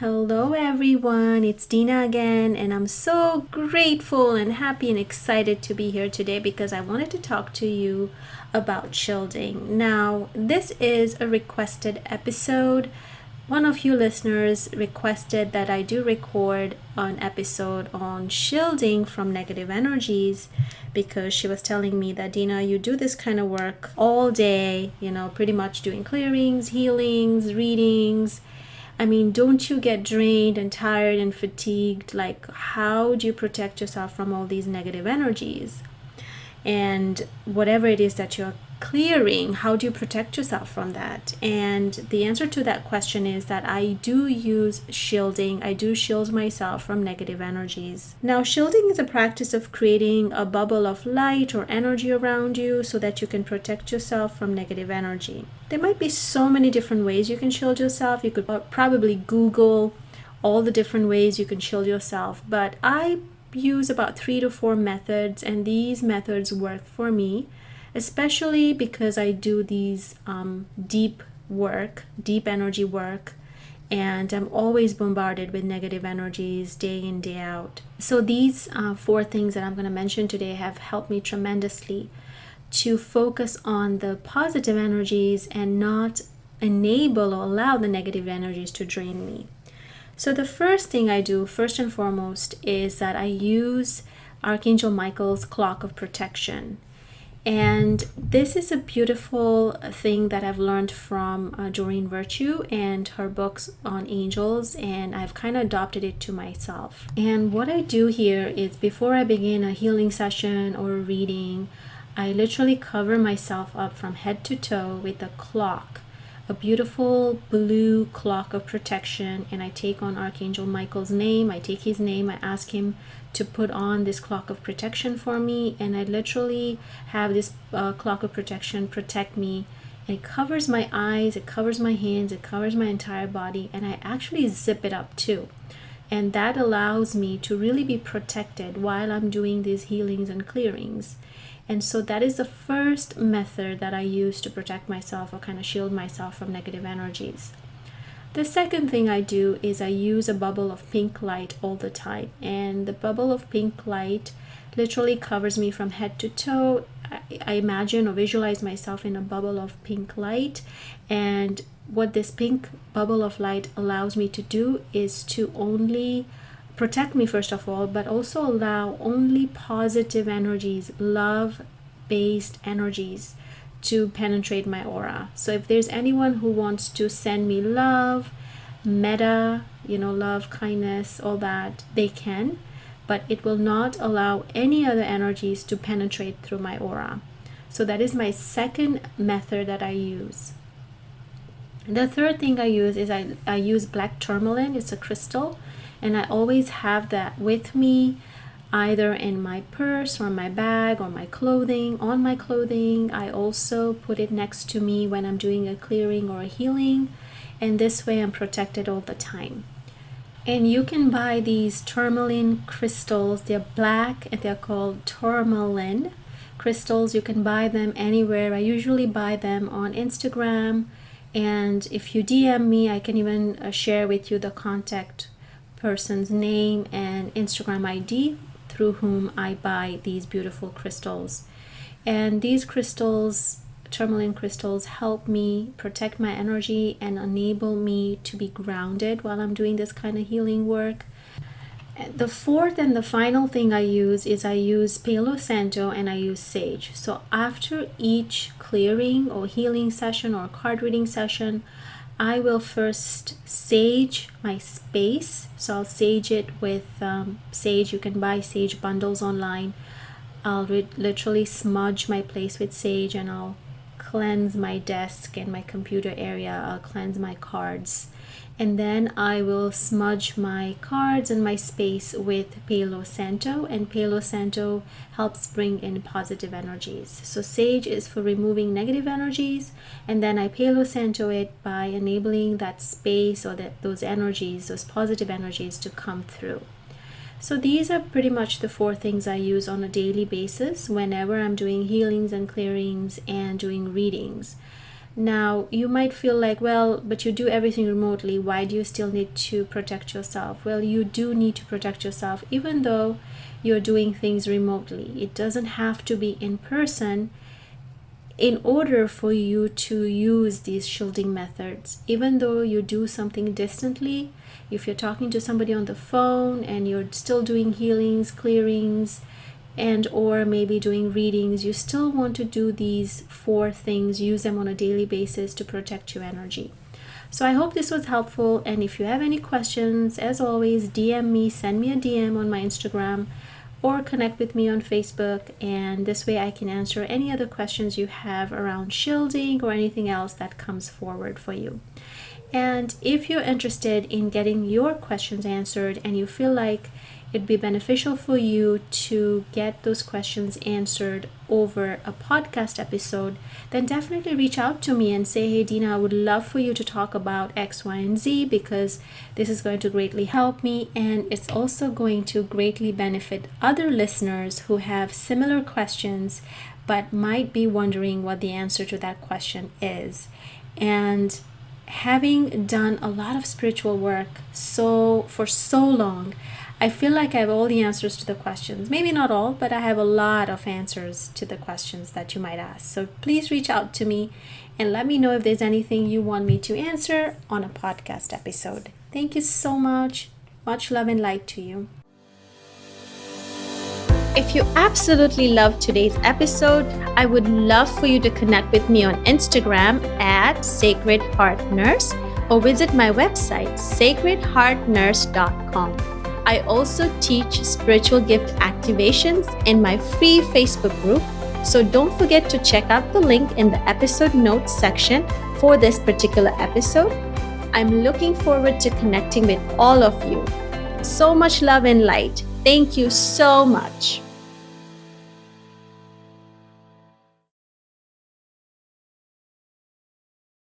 Hello everyone, it's Dina again, and I'm so grateful and happy and excited to be here today because I wanted to talk to you about shielding. Now, this is a requested episode. One of you listeners requested that I do record an episode on shielding from negative energies because she was telling me that, Dina, you do this kind of work all day, pretty much doing clearings, healings, readings. I mean, don't you get drained and tired and fatigued? Like, how do you protect yourself from all these negative energies? And whatever it is that you're clearing, how do you protect yourself from that? And the answer to that question is that I do use shielding. I do shield myself from negative energies. Now, shielding is a practice of creating a bubble of light or energy around you so that you can protect yourself from negative energy. There might be so many different ways you can shield yourself. You could probably Google all the different ways you can shield yourself, but I use about 3 to 4 methods, and these methods work for me, especially because I do these deep energy work, and I'm always bombarded with negative energies day in, day out. So these 4 things that I'm going to mention today have helped me tremendously to focus on the positive energies and not enable or allow the negative energies to drain me. So the first thing I do, first and foremost, is that I use Archangel Michael's clock of protection. And this is a beautiful thing that I've learned from Doreen Virtue and her books on angels, and I've kind of adopted it to myself. And what I do here is before I begin a healing session or a reading, I literally cover myself up from head to toe with a clock, a beautiful blue clock of protection, and I take on Archangel Michael's name. I take his name, I ask him to put on this clock of protection for me, and I literally have this clock of protection protect me. It covers my eyes, it covers my hands, it covers my entire body, and I actually zip it up too. And that allows me to really be protected while I'm doing these healings and clearings. And so that is the first method that I use to protect myself or kind of shield myself from negative energies. The second thing I do is I use a bubble of pink light all the time. And the bubble of pink light literally covers me from head to toe. I imagine or visualize myself in a bubble of pink light. And what this pink bubble of light allows me to do is to only protect me, first of all, but also allow only positive energies, love-based energies, to penetrate my aura. So if there's anyone who wants to send me love, metta, love, kindness, all that, they can, but it will not allow any other energies to penetrate through my aura. So that is my second method that I use. The third thing I use is I use black tourmaline. It's a crystal, and I always have that with me, either in my purse or my bag or my clothing. On my clothing, I also put it next to me when I'm doing a clearing or a healing, and this way I'm protected all the time. And you can buy these tourmaline crystals. They're black and they're called tourmaline crystals. You can buy them anywhere. I usually buy them on Instagram, and if you DM me, I can even share with you the contact person's name and Instagram ID through whom I buy these beautiful crystals. And these crystals, tourmaline crystals, help me protect my energy and enable me to be grounded while I'm doing this kind of healing work. The fourth and the final thing I use is I use Palo Santo and I use sage. So after each clearing or healing session or card reading session, I will first sage my space. So I'll sage it with sage. You can buy sage bundles online. I'll literally smudge my place with sage, and I'll cleanse my desk and my computer area. I'll cleanse my cards. And then I will smudge my cards and my space with Palo Santo, and Palo Santo helps bring in positive energies. So sage is for removing negative energies, and then I Palo Santo it by enabling that space or those energies, those positive energies, to come through. So these are pretty much the 4 things I use on a daily basis whenever I'm doing healings and clearings and doing readings. Now, you might feel like, well, but you do everything remotely. Why do you still need to protect yourself? Well, you do need to protect yourself even though you're doing things remotely. It doesn't have to be in person in order for you to use these shielding methods. Even though you do something distantly, if you're talking to somebody on the phone and you're still doing healings, clearings, and or maybe doing readings, you still want to do these 4 things, use them on a daily basis to protect your energy. So I hope this was helpful, and if you have any questions, as always, DM me, send me a DM on my Instagram, or connect with me on Facebook, and this way I can answer any other questions you have around shielding or anything else that comes forward for you. And if you're interested in getting your questions answered and you feel like it'd be beneficial for you to get those questions answered over a podcast episode, then definitely reach out to me and say, hey Dina, I would love for you to talk about X, Y, and Z, because this is going to greatly help me, and it's also going to greatly benefit other listeners who have similar questions but might be wondering what the answer to that question is. And having done a lot of spiritual work for so long, I feel like I have all the answers to the questions. Maybe not all, but I have a lot of answers to the questions that you might ask. So please reach out to me and let me know if there's anything you want me to answer on a podcast episode. Thank you so much. Much love and light to you. If you absolutely loved today's episode, I would love for you to connect with me on Instagram at Sacred Heart Nurse, or visit my website, sacredheartnurse.com. I also teach spiritual gift activations in my free Facebook group, so don't forget to check out the link in the episode notes section for this particular episode. I'm looking forward to connecting with all of you. So much love and light. Thank you so much.